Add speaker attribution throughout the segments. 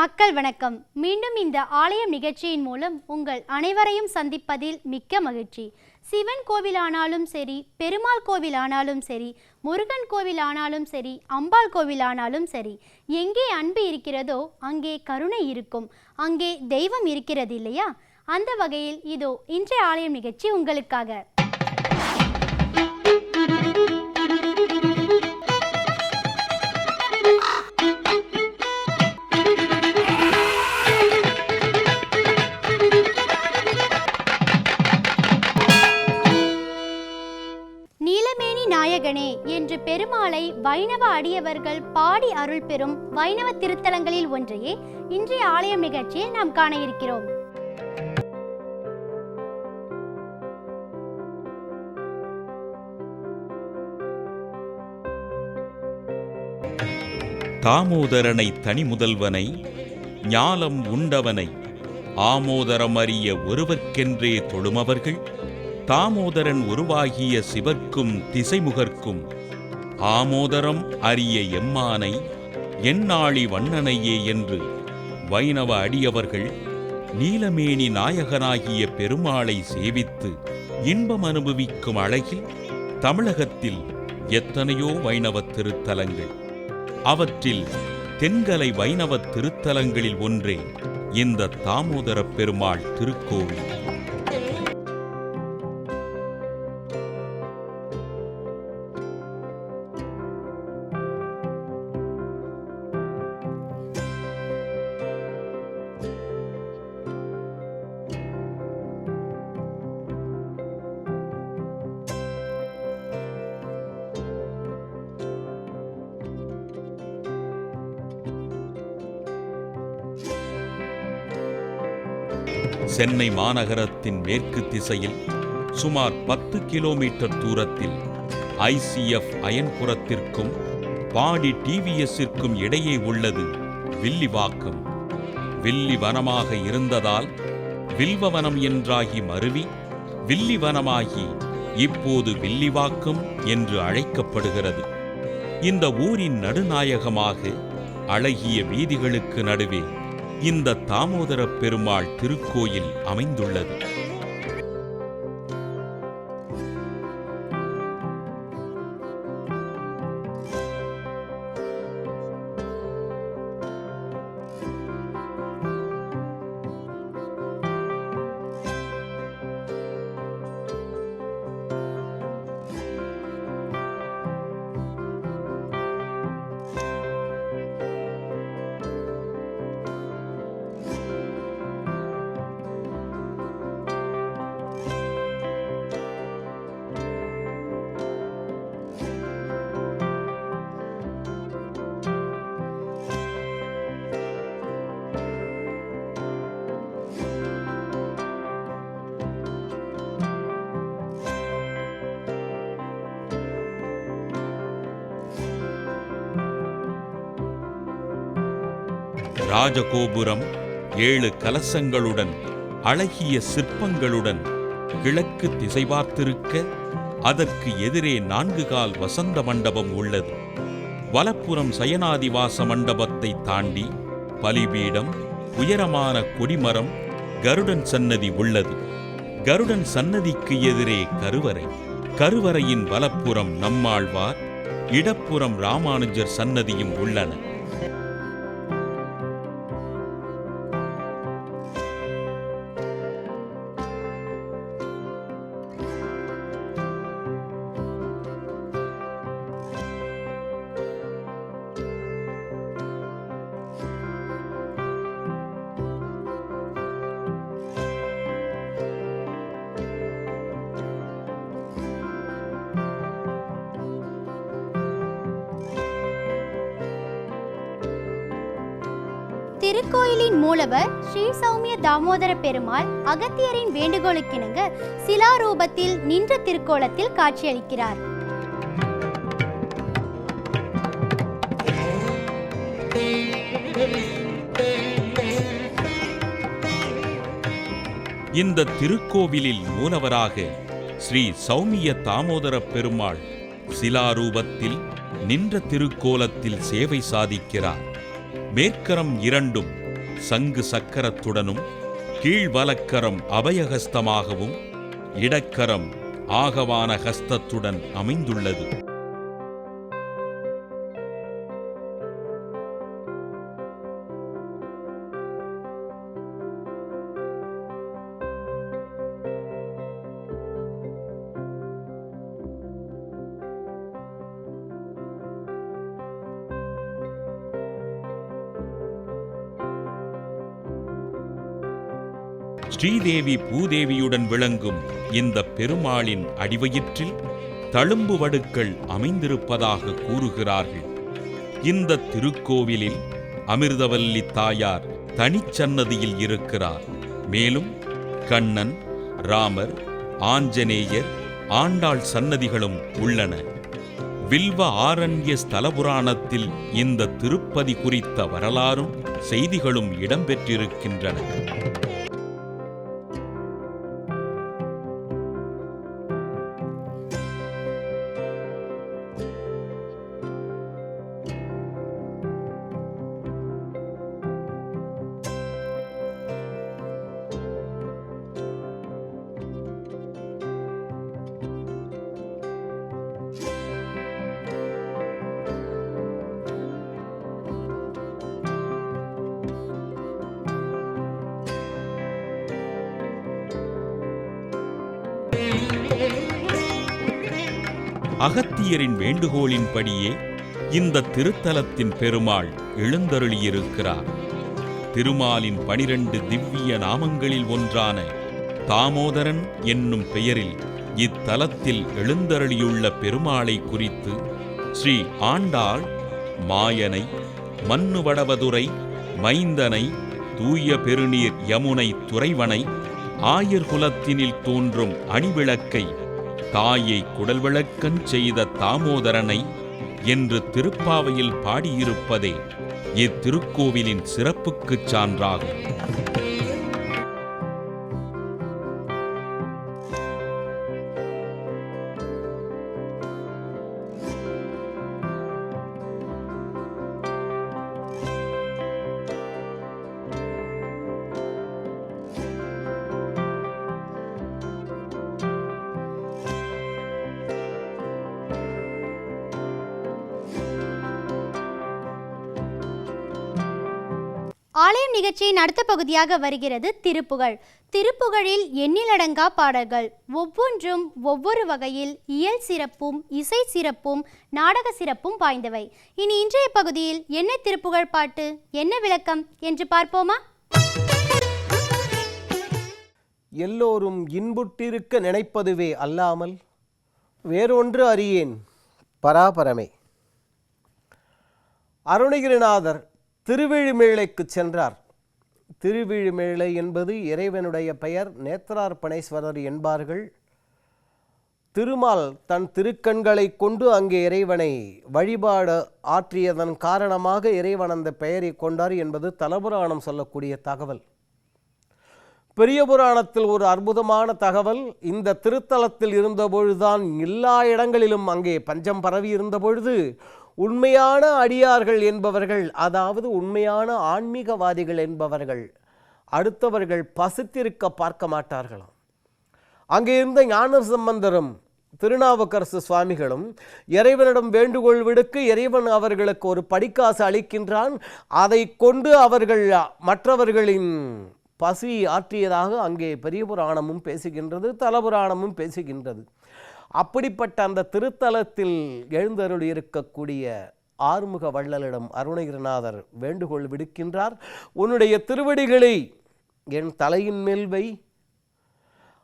Speaker 1: மக்கள் வணக்கம். மீண்டும் இந்த ஆலயம் நிகழ்ச்சியின் மூலம் உங்கள் அனைவரையும் சந்திப்பதில் மிக்க மகிழ்ச்சி. சிவன் கோவில் ஆனாலும் சரி, பெருமாள் கோவில் ஆனாலும் சரி, முருகன் கோவில் ஆனாலும் சரி, அம்பாள் கோவில் ஆனாலும் சரி, எங்கே அன்பு இருக்கிறதோ அங்கே கருணை இருக்கும், அங்கே தெய்வம் இருக்கிறது இல்லையா? அந்த வகையில் இதோ இன்றைய ஆலயம் நிகழ்ச்சி உங்களுக்காக. நீலமேனி நாயகனே என்று பெருமாளை வைணவ அடியவர்கள் பாடி அருள் பெறும் வைணவ திருத்தலங்களில் ஒன்றையே இன்றைய ஆலயம் நிகழ்ச்சியில் நாம் காண இருக்கிறோம்.
Speaker 2: தாமோதரனை தனி முதல்வனை ஞாலம் உண்டவனை ஆமோதரமறிய ஒருவர்க்கென்றே தொழுமவர்கள் தாமோதரன் உருவாகிய சிவர்க்கும் திசைமுகர்க்கும் ஆமோதரம் அறிய எம்மானை எந்நாளி வண்ணனையே என்று வைணவ அடியவர்கள் நீலமேனி நாயகனாகிய பெருமாளை சேவித்து இன்பம் அனுபவிக்கும் அழகில் தமிழகத்தில் எத்தனையோ வைணவ திருத்தலங்கள். அவற்றில் தென்கலை வைணவ திருத்தலங்களில் ஒன்றே இந்த தாமோதர பெருமாள் திருக்கோவில். சென்னை மாநகரத்தின் மேற்கு திசையில் சுமார் 10 கிலோமீட்டர் தூரத்தில் ICF அயன்புரத்திற்கும் பாடி TVSற்கும் இடையே உள்ளது வில்லிவாக்கம். வில்லிவனமாக இருந்ததால் வில்வவனம் என்றாகி மருவி வில்லிவனமாகி இப்போது வில்லிவாக்கம் என்று அழைக்கப்படுகிறது. இந்த ஊரின் நடுநாயகமாக அழகிய வீதிகளுக்கு நடுவே இந்த தாமோதர பெருமாள் திருக்கோயில் அமைந்துள்ளது. ராஜகோபுரம் 7 கலசங்களுடன் அழகிய சிற்பங்களுடன் கிழக்கு திசை பார்த்திருக்க அதற்கு எதிரே 4 கால் வசந்த மண்டபம் உள்ளது. வலப்புறம் சயனாதிவாச மண்டபத்தை தாண்டி பலிபீடம், உயரமான கொடிமரம், கருடன் சன்னதி உள்ளது. கருடன் சன்னதிக்கு எதிரே கருவறை. கருவறையின் வலப்புறம் நம்மாழ்வார், இடப்புறம் ராமானுஜர் சன்னதியும் உள்ளன.
Speaker 1: திருக்கோயிலின் மூலவர் ஸ்ரீ சௌமிய தாமோதர பெருமாள் அகத்தியரின் வேண்டுகோளுக்கிணங்க சிலாரூபத்தில் நின்ற திருக்கோலத்தில் காட்சியளிக்கிறார்.
Speaker 2: இந்த திருக்கோவிலில் மூலவராக ஸ்ரீ சௌமிய தாமோதர பெருமாள் சிலாரூபத்தில் நின்ற திருக்கோலத்தில் சேவை சாதிக்கிறார். மேற்கரம் இரண்டும் சங்கு சக்கரத்துடனும் கீழ்வலக்கரம் அபயஹஸ்தமாகவும் இடக்கரம் ஆகவான ஹஸ்தத்துடன் அமைந்துள்ளது. ஸ்ரீதேவி பூதேவியுடன் விளங்கும் இந்த பெருமாளின் அடிவயிற்றில் தழும்பு வடுக்கள் அமைந்திருப்பதாக கூறுகிறார்கள். இந்த திருக்கோவிலில் அமிர்தவல்லி தாயார் தனிச்சன்னதியில் இருக்கிறார். மேலும் கண்ணன், ராமர், ஆஞ்சநேயர், ஆண்டாள் சன்னதிகளும் உள்ளன. வில்வ ஆரண்ய ஸ்தல புராணத்தில் இந்த திருப்பதி குறித்த வரலாறும் செய்திகளும் இடம்பெற்றிருக்கின்றன. அகத்தியரின் வேண்டுகோளின்படியே இந்த திருத்தலத்தின் பெருமாள் எழுந்தருளியிருக்கிறார். திருமாலின் 12 திவ்ய நாமங்களில் ஒன்றான தாமோதரன் என்னும் பெயரில் இத்தலத்தில் எழுந்தருளியுள்ள பெருமாளை குறித்து ஸ்ரீ ஆண்டாள் மாயனை, மன்னுவடவதுரை மைந்தனை, தூய பெருநீர் யமுனை துறைவனை, ஆயர்குலத்தினில் தோன்றும் அணிவிளக்கை, தாயை குடல் விளக்கஞ் செய்த தாமோதரனை என்று திருப்பாவையில் பாடியிருப்பதே இத்திருக்கோவிலின் சிறப்புக்குச் சான்றாகும்.
Speaker 1: ஆலயம் நிகழ்ச்சியின் அடுத்த பகுதியாக வருகிறது திருப்புகழ். திருப்புகழில் எண்ணிலடங்கா பாடல்கள், ஒவ்வொன்றும் ஒவ்வொரு வகையில் இயல் சிறப்பும் இசை சிறப்பும் நாடக சிறப்பும் வாய்ந்தவை. இனி இன்றைய பகுதியில் என்ன திருப்புகழ் பாட்டு, என்ன விளக்கம் என்று பார்ப்போமா?
Speaker 3: எல்லோரும் இன்புற்றிருக்க நினைப்பதுவே அல்லாமல் வேறொன்று அறியேன் பராபரமே. அருணகிரிநாதர் திருவிழிமேளைக்கு சென்றார். திருவிழிமேளை என்பது இறைவனுடைய பெயர். நேத்ரார்ப்பணேஸ்வரர் என்பார்கள். திருமால் தன் திருக்கண்களை கொண்டு அங்கே இறைவனை வழிபாடு ஆற்றியதன் காரணமாக இறைவன் அந்த பெயரை கொண்டார் என்பது தலபுராணம் சொல்லக்கூடிய தகவல். பெரிய புராணத்தில் ஒரு அற்புதமான தகவல், இந்த திருத்தலத்தில் இருந்தபொழுதுதான் எல்லா இடங்களிலும் அங்கே பஞ்சம் பரவி இருந்த பொழுது உண்மையான அடியார்கள் என்பவர்கள், அதாவது உண்மையான ஆன்மீகவாதிகள் என்பவர்கள் அடுத்தவர்கள் பசித்திருக்க பார்க்க மாட்டார்களாம். அங்கே இருந்த ஞான சம்பந்தரும் திருநாவுக்கரசு சுவாமிகளும் இறைவனிடம் வேண்டுகோள் விடுக்க இறைவன் அவர்களுக்கு ஒரு படிக்காசு அளிக்கின்றான். அதை கொண்டு அவர்கள் மற்றவர்களின் பசி ஆற்றியதாக அங்கே பெரிய புராணமும் பேசுகின்றது, தலபுராணமும் பேசுகின்றது. அப்படிப்பட்ட அந்த திருத்தலத்தில் எழுந்தருள் இருக்கக்கூடிய ஆறுமுக வள்ளலிடம் அருணகிரிநாதர் வேண்டுகோள் விடுக்கின்றார். உன்னுடைய திருவடிகளை என் தலையின் மேல் வை,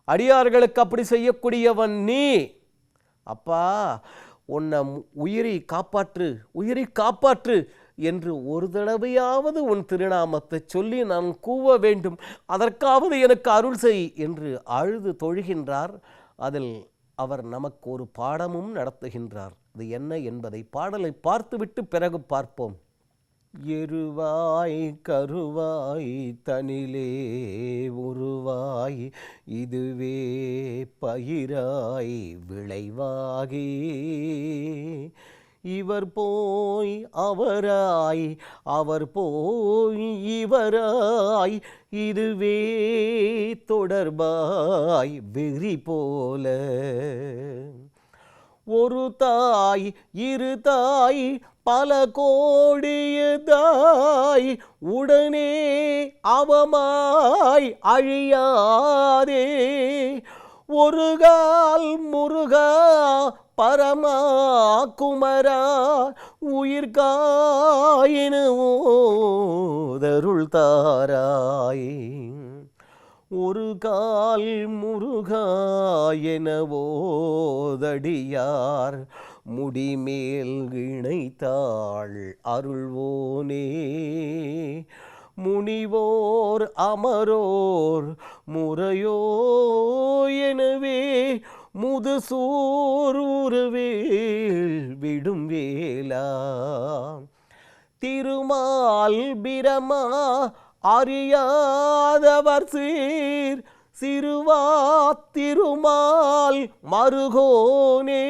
Speaker 3: அடியார்களுக்கு அப்படி செய்யக்கூடியவன் நீ. அப்பா, உன்னை உயிரை காப்பாற்று, உயிரை காப்பாற்று என்று ஒரு தடவையாவது உன் திருநாமத்தை சொல்லி நான் கூவ வேண்டும், அதற்காவது எனக்கு அருள் செய் என்று அழுது தொழுகின்றார். அதில் அவர் நமக்கு ஒரு பாடமும் நடத்துகின்றார். அது என்ன என்பதை பாடலை பார்த்துவிட்டு பிறகு பார்ப்போம். எருவாய் கருவாய் தனிலே உருவாய் இதுவே பயிராய் விளைவாகி இவர் போய் அவராய், அவர் போய் இவராய், இதுவே தொடர்பாய் வெறி போல. ஒரு தாய் இரு தாய் பல கோடிய தாய், உடனே அவமாய் அழியாதே. ஒரு கால் முருகா பரமா குமரா, உயிர்காயினு ஓதருள் தாராய். ஒரு கால் முருகா எனவோதடியார், முடிமேல் இணைத்தாள் அருள்வோனே. முனிவோர் அமரோர் முறையோ எனவே, முதுசூர் உருவேல் விடும் வேலா. திருமால் பிரமா அறியாதவர் சீர், சிறுவா திருமால் மருகோனே.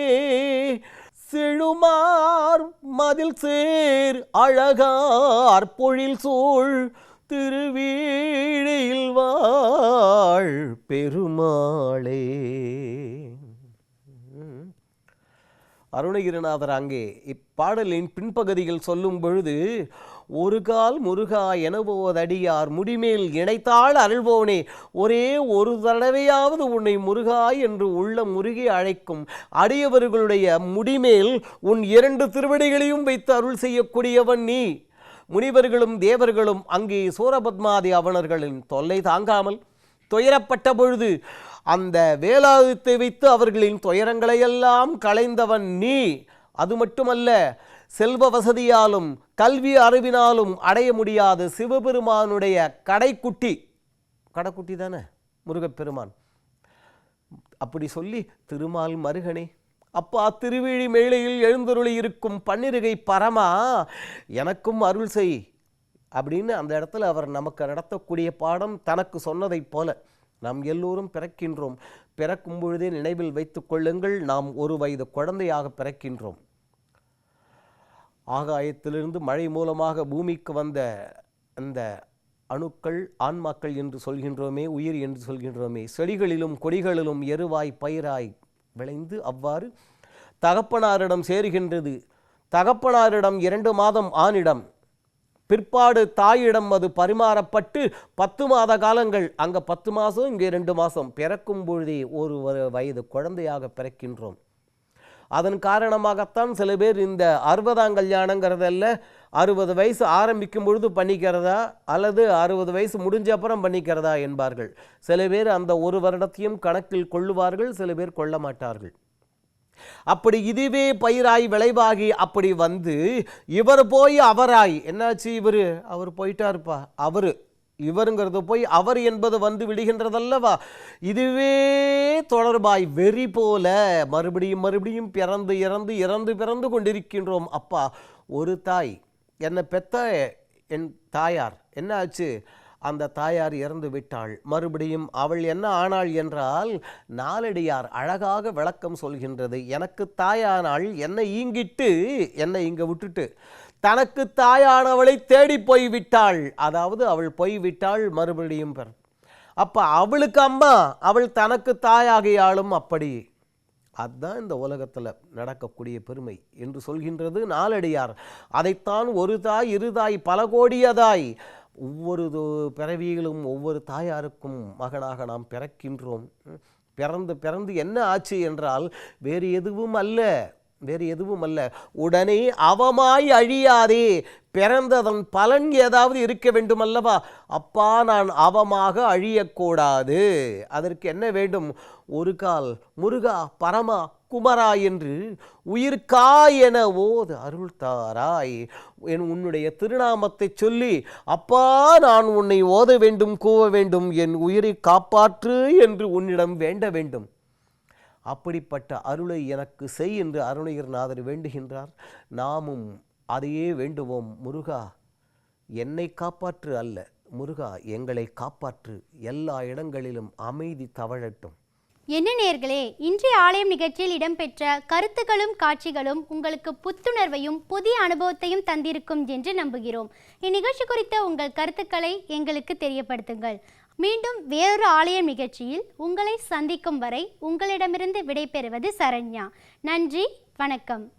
Speaker 3: செழுமார் மதில் சேர் அழகார் பொழில் சூழ், திருவீழில் வாழ் பெருமாளே. அருணகிரிநாதர் அங்கே இப்பாடலின் பின்பகுதியில் சொல்லும் பொழுது, ஒரு கால் முருகா எனவோதடியார், முடிமேல் இணைத்தாள் அருள்வோனே. ஒரே ஒரு தடவையாவது உன்னை முருகா என்று உள்ள முருகி அழைக்கும் அடியவர்களுடைய முடிமேல் உன் 2 திருவடிகளையும் வைத்து அருள் செய்யக்கூடியவன் நீ. முனிவர்களும் தேவர்களும் அங்கே சூரபத்மாதி அவனர்களின் தொல்லை தாங்காமல் துயரப்பட்ட பொழுது அந்த வேலாயுதத்தை வைத்து அவர்களின் துயரங்களையெல்லாம் களைந்தவன் நீ. அது மட்டுமல்ல, செல்வ வசதியாலும் கல்வி அறிவினாலும் அடைய முடியாத சிவபெருமானுடைய கடைக்குட்டி தானே முருகப்பெருமான். அப்படி சொல்லி, திருமால் மருகனே, அப்பா திருவிழி மேலையில் எழுந்தருளி இருக்கும் பன்னிருகை பரமா, எனக்கும் அருள் செய் அப்படின்னு அந்த இடத்துல அவர் நமக்கு நடத்தக்கூடிய பாடம் தனக்கு சொன்னதைப் போல நாம் எல்லோரும் பிறக்கின்றோம். பிறக்கும் பொழுதே நினைவில் வைத்துக் கொள்ளுங்கள், நாம் 1 வயது குழந்தையாக பிறக்கின்றோம். ஆகாயத்திலிருந்து மழை மூலமாக பூமிக்கு வந்த அந்த அணுக்கள் ஆன்மாக்கள் என்று சொல்கின்றோமே, உயிர் என்று சொல்கின்றோமே, செடிகளிலும் கொடிகளிலும் எருவாய் பயிராய் விளைந்து அவ்வாறு தகப்பனாரிடம் சேருகின்றது. தகப்பனாரிடம் 2 மாதம் ஆணிடம், பிற்பாடு தாயிடம் அது பரிமாறப்பட்டு 10 மாத காலங்கள், அங்கே 10 மாதம் இங்கே 2 மாதம், பிறக்கும் பொழுதே 1 வயது குழந்தையாக பிறக்கின்றோம். அதன் காரணமாகத்தான் சில பேர் இந்த 60ஆம் கல்யாணங்கிறதல்ல, 60 வயசு ஆரம்பிக்கும் பொழுது பண்ணிக்கிறதா அல்லது 60 வயசு முடிஞ்ச அப்புறம் பண்ணிக்கிறதா என்பார்கள். சில பேர் அந்த 1 வருடத்தையும் கணக்கில் கொள்ளுவார்கள், சில பேர் கொள்ள மாட்டார்கள். அப்படி இதுவே பயிராய் விளைவாகி அப்படி வந்து இவர் போய் அவராய், என்னாச்சு அவர் போயிட்டாருப்பா, இவருங்கிறது போய் அவர் என்பது வந்து விடுகின்றதல்லவா. இதுவே தொடர்பாய் வெறி போல மறுபடியும் மறுபடியும் பிறந்து இறந்து இறந்து பிறந்து கொண்டிருக்கின்றோம். அப்பா, ஒரு தாய், என்னை பெத்த என் தாயார் என்ன ஆச்சு, அந்த தாயார் இறந்து விட்டாள். மறுபடியும் அவள் என்ன ஆனாள் என்றால், நாலடியார் அழகாக விளக்கம் சொல்கின்றது. எனக்கு தாயானாள், என்னை ஈங்கிட்டு என்னை இங்கே விட்டுட்டு தனக்கு தாயானவளை தேடி போய்விட்டாள். அதாவது அவள் போய்விட்டாள், மறுபடியும் அப்போ அவளுக்கு அம்மா, அவள் தனக்கு தாயாகியாலும் அப்படி. அதுதான் இந்த உலகத்தில் நடக்கக்கூடிய பெருமை என்று சொல்கின்றது நாலடியார். அதைத்தான் ஒரு தாய் இரு தாய் பல கோடியதாய் ஒவ்வொரு பிறவியிலும் ஒவ்வொரு தாயாருக்கும் மகனாக நாம் பிறக்கின்றோம். பிறந்து என்ன ஆச்சு என்றால் வேறு எதுவும் அல்ல, உடனே அவமாய் அழியாதே, பிறந்ததன் பலன் ஏதாவது இருக்க வேண்டும் அல்லவா. அப்பா, நான் அவமாக அழியக்கூடாது. அதற்கு என்ன வேண்டும்? ஒரு கால் முருகா பரமா குமரா என்று உயிர்காய் என ஓது அருள் தாராய். உன்னுடைய திருநாமத்தை சொல்லி, அப்பா நான் உன்னை ஓத வேண்டும், கூவ வேண்டும், என் உயிரை காப்பாற்று என்று உன்னிடம் வேண்ட வேண்டும். அப்படிப்பட்ட அருளை எனக்கு செய் என்று அருணகிரிநாதர் வேண்டுகின்றார். நாமும் அதையே வேண்டுவோம். முருகா, என்னை காப்பாற்று அல்ல, முருகா எங்களை காப்பாற்று. எல்லா இடங்களிலும் அமைதி தவழட்டும்.
Speaker 1: என்ன நேயர்களே, இன்றைய ஆலயம் நிகழ்ச்சியில் இடம்பெற்ற கருத்துக்களும் காட்சிகளும் உங்களுக்கு புத்துணர்வையும் புதிய அனுபவத்தையும் தந்திருக்கும் என்று நம்புகிறோம். இந்நிகழ்ச்சி குறித்த உங்கள் கருத்துக்களை எங்களுக்கு தெரியப்படுத்துங்கள். மீண்டும் வேறொரு ஆலயம் நிகழ்ச்சியில் உங்களை சந்திக்கும் வரை உங்களிடமிருந்து விடைபெறுவது சரண்யா. நன்றி, வணக்கம்.